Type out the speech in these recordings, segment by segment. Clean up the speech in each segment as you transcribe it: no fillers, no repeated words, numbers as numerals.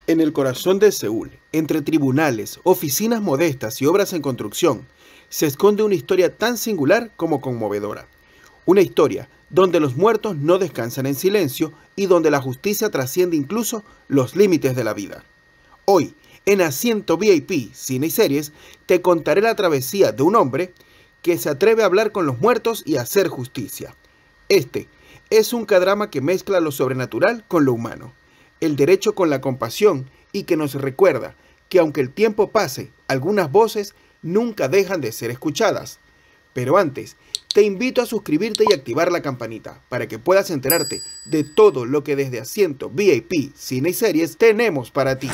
En el corazón de Seúl, entre tribunales, oficinas modestas y obras en construcción, se esconde una historia tan singular como conmovedora. Una historia donde los muertos no descansan en silencio y donde la justicia trasciende incluso los límites de la vida. Hoy, en Asiento VIP, Cine y Series, te contaré la travesía de un hombre que se atreve a hablar con los muertos y a hacer justicia. Este es un K-drama que mezcla lo sobrenatural con lo humano, el derecho con la compasión y que nos recuerda que aunque el tiempo pase, algunas voces nunca dejan de ser escuchadas. Pero antes, te invito a suscribirte y activar la campanita para que puedas enterarte de todo lo que desde Asiento VIP, Cine y Series tenemos para ti.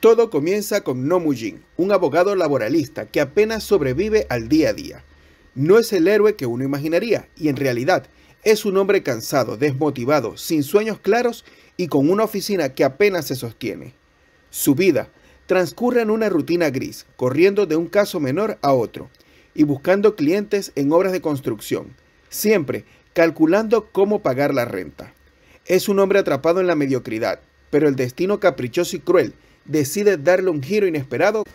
Todo comienza con No Mu-jin, un abogado laboralista que apenas sobrevive al día a día. No es el héroe que uno imaginaría y en realidad es un hombre cansado, desmotivado, sin sueños claros y con una oficina que apenas se sostiene. Su vida transcurre en una rutina gris, corriendo de un caso menor a otro y buscando clientes en obras de construcción, siempre calculando cómo pagar la renta. Es un hombre atrapado en la mediocridad, pero el destino caprichoso y cruel decide darle un giro inesperado.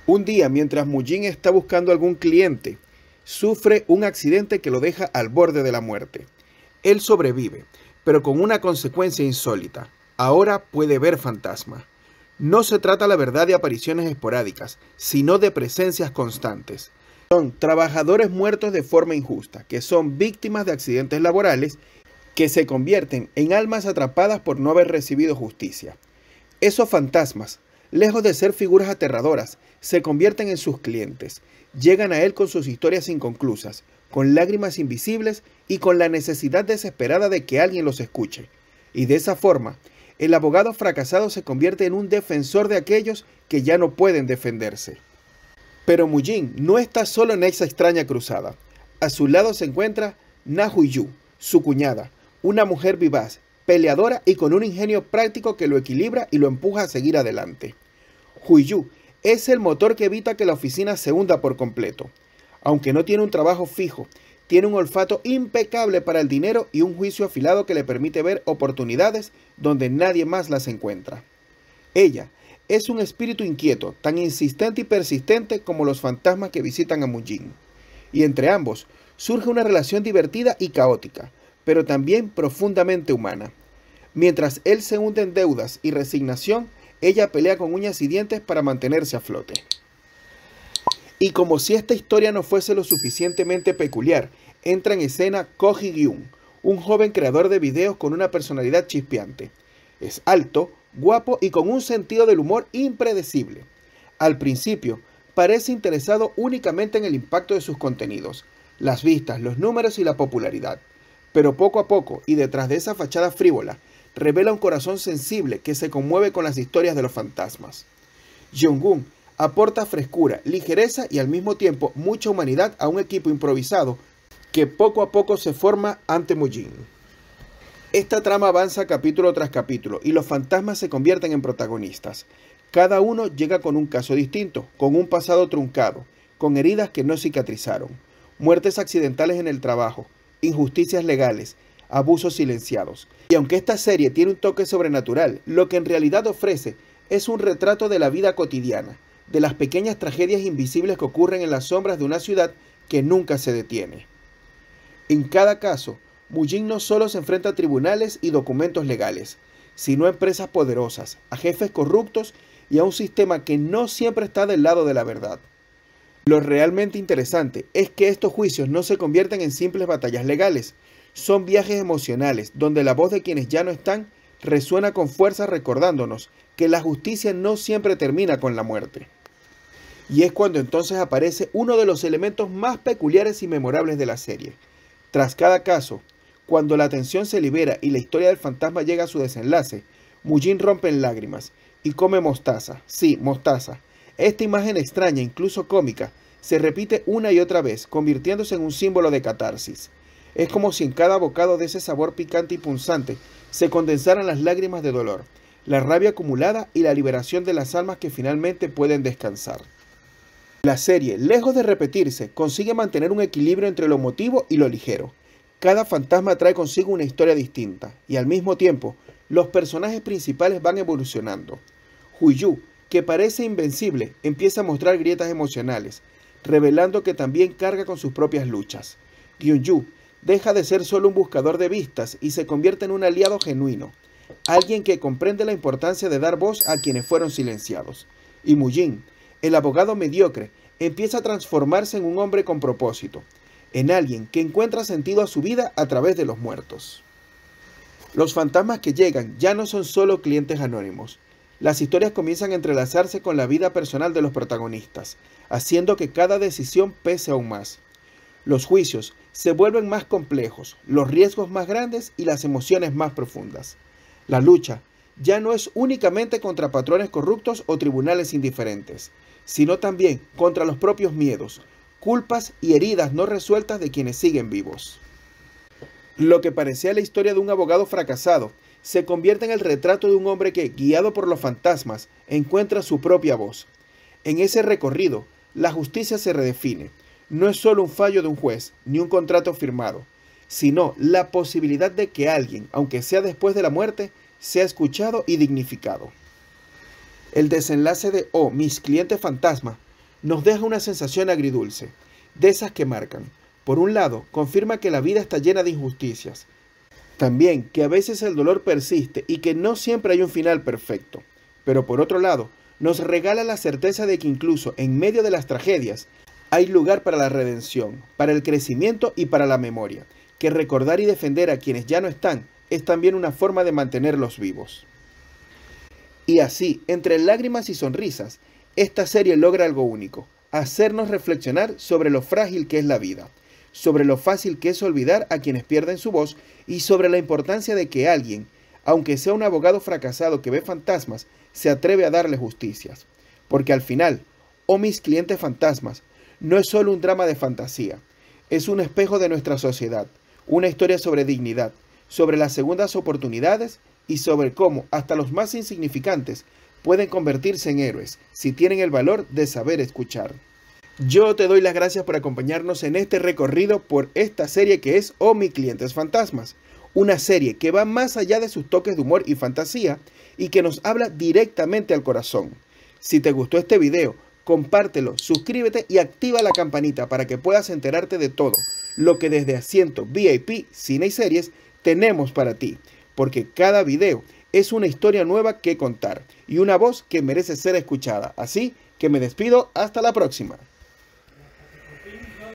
Un día, mientras Mu-jin está buscando algún cliente, sufre un accidente que lo deja al borde de la muerte. Él sobrevive, pero con una consecuencia insólita. Ahora puede ver fantasmas. No se trata la verdad de apariciones esporádicas, sino de presencias constantes. Son trabajadores muertos de forma injusta, que son víctimas de accidentes laborales, que se convierten en almas atrapadas por no haber recibido justicia. Esos fantasmas, lejos de ser figuras aterradoras, se convierten en sus clientes. Llegan a él con sus historias inconclusas, con lágrimas invisibles y con la necesidad desesperada de que alguien los escuche. Y de esa forma, el abogado fracasado se convierte en un defensor de aquellos que ya no pueden defenderse. Pero Mu-jin no está solo en esa extraña cruzada. A su lado se encuentra Na Hui-yu, su cuñada, una mujer vivaz, peleadora y con un ingenio práctico que lo equilibra y lo empuja a seguir adelante. Hui-yu es el motor que evita que la oficina se hunda por completo. Aunque no tiene un trabajo fijo, tiene un olfato impecable para el dinero y un juicio afilado que le permite ver oportunidades donde nadie más las encuentra. Ella es un espíritu inquieto, tan insistente y persistente como los fantasmas que visitan a Mu-jin. Y entre ambos surge una relación divertida y caótica, pero también profundamente humana. Mientras él se hunde en deudas y resignación, ella pelea con uñas y dientes para mantenerse a flote. Y como si esta historia no fuese lo suficientemente peculiar, entra en escena Ko Hee-gyun, un joven creador de videos con una personalidad chispeante. Es alto, guapo y con un sentido del humor impredecible. Al principio, parece interesado únicamente en el impacto de sus contenidos, las vistas, los números y la popularidad. Pero poco a poco, y detrás de esa fachada frívola, revela un corazón sensible que se conmueve con las historias de los fantasmas. Jong-un aporta frescura, ligereza y al mismo tiempo mucha humanidad a un equipo improvisado que poco a poco se forma ante Mu-jin. Esta trama avanza capítulo tras capítulo y los fantasmas se convierten en protagonistas. Cada uno llega con un caso distinto, con un pasado truncado, con heridas que no cicatrizaron, muertes accidentales en el trabajo, injusticias legales, abusos silenciados. Y aunque esta serie tiene un toque sobrenatural, lo que en realidad ofrece es un retrato de la vida cotidiana, de las pequeñas tragedias invisibles que ocurren en las sombras de una ciudad que nunca se detiene. En cada caso, Mu-jin no solo se enfrenta a tribunales y documentos legales, sino a empresas poderosas, a jefes corruptos y a un sistema que no siempre está del lado de la verdad. Lo realmente interesante es que estos juicios no se convierten en simples batallas legales, son viajes emocionales donde la voz de quienes ya no están resuena con fuerza recordándonos que la justicia no siempre termina con la muerte. Y es cuando entonces aparece uno de los elementos más peculiares y memorables de la serie. Tras cada caso, cuando la tensión se libera y la historia del fantasma llega a su desenlace, Mu-jin rompe en lágrimas y come mostaza. Sí, mostaza. Esta imagen extraña, incluso cómica, se repite una y otra vez, convirtiéndose en un símbolo de catarsis. Es como si en cada bocado de ese sabor picante y punzante se condensaran las lágrimas de dolor, la rabia acumulada y la liberación de las almas que finalmente pueden descansar. La serie, lejos de repetirse, consigue mantener un equilibrio entre lo emotivo y lo ligero. Cada fantasma trae consigo una historia distinta y al mismo tiempo los personajes principales van evolucionando. Huiyu, que parece invencible, empieza a mostrar grietas emocionales, revelando que también carga con sus propias luchas. Gyunyu deja de ser solo un buscador de vistas y se convierte en un aliado genuino, alguien que comprende la importancia de dar voz a quienes fueron silenciados. Y Mujin, el abogado mediocre, empieza a transformarse en un hombre con propósito, en alguien que encuentra sentido a su vida a través de los muertos. Los fantasmas que llegan ya no son solo clientes anónimos. Las historias comienzan a entrelazarse con la vida personal de los protagonistas, haciendo que cada decisión pese aún más. Los juicios se vuelven más complejos, los riesgos más grandes y las emociones más profundas. La lucha ya no es únicamente contra patrones corruptos o tribunales indiferentes, sino también contra los propios miedos, culpas y heridas no resueltas de quienes siguen vivos. Lo que parecía la historia de un abogado fracasado se convierte en el retrato de un hombre que, guiado por los fantasmas, encuentra su propia voz. En ese recorrido, la justicia se redefine. No es solo un fallo de un juez, ni un contrato firmado, sino la posibilidad de que alguien, aunque sea después de la muerte, sea escuchado y dignificado. El desenlace de Oh, mis clientes fantasma nos deja una sensación agridulce, de esas que marcan. Por un lado, confirma que la vida está llena de injusticias. También que a veces el dolor persiste y que no siempre hay un final perfecto. Pero por otro lado, nos regala la certeza de que incluso en medio de las tragedias, hay lugar para la redención, para el crecimiento y para la memoria, que recordar y defender a quienes ya no están es también una forma de mantenerlos vivos. Y así, entre lágrimas y sonrisas, esta serie logra algo único, hacernos reflexionar sobre lo frágil que es la vida, sobre lo fácil que es olvidar a quienes pierden su voz y sobre la importancia de que alguien, aunque sea un abogado fracasado que ve fantasmas, se atreve a darle justicias. Porque al final, Oh, mis clientes fantasmas, no es solo un drama de fantasía, es un espejo de nuestra sociedad, una historia sobre dignidad, sobre las segundas oportunidades y sobre cómo hasta los más insignificantes pueden convertirse en héroes si tienen el valor de saber escuchar. Yo te doy las gracias por acompañarnos en este recorrido por esta serie que es Oh, mis clientes fantasmas, una serie que va más allá de sus toques de humor y fantasía y que nos habla directamente al corazón. Si te gustó este video, compártelo, suscríbete y activa la campanita para que puedas enterarte de todo lo que desde Asiento VIP, Cine y Series tenemos para ti, porque cada video es una historia nueva que contar y una voz que merece ser escuchada. Así que me despido, hasta la próxima.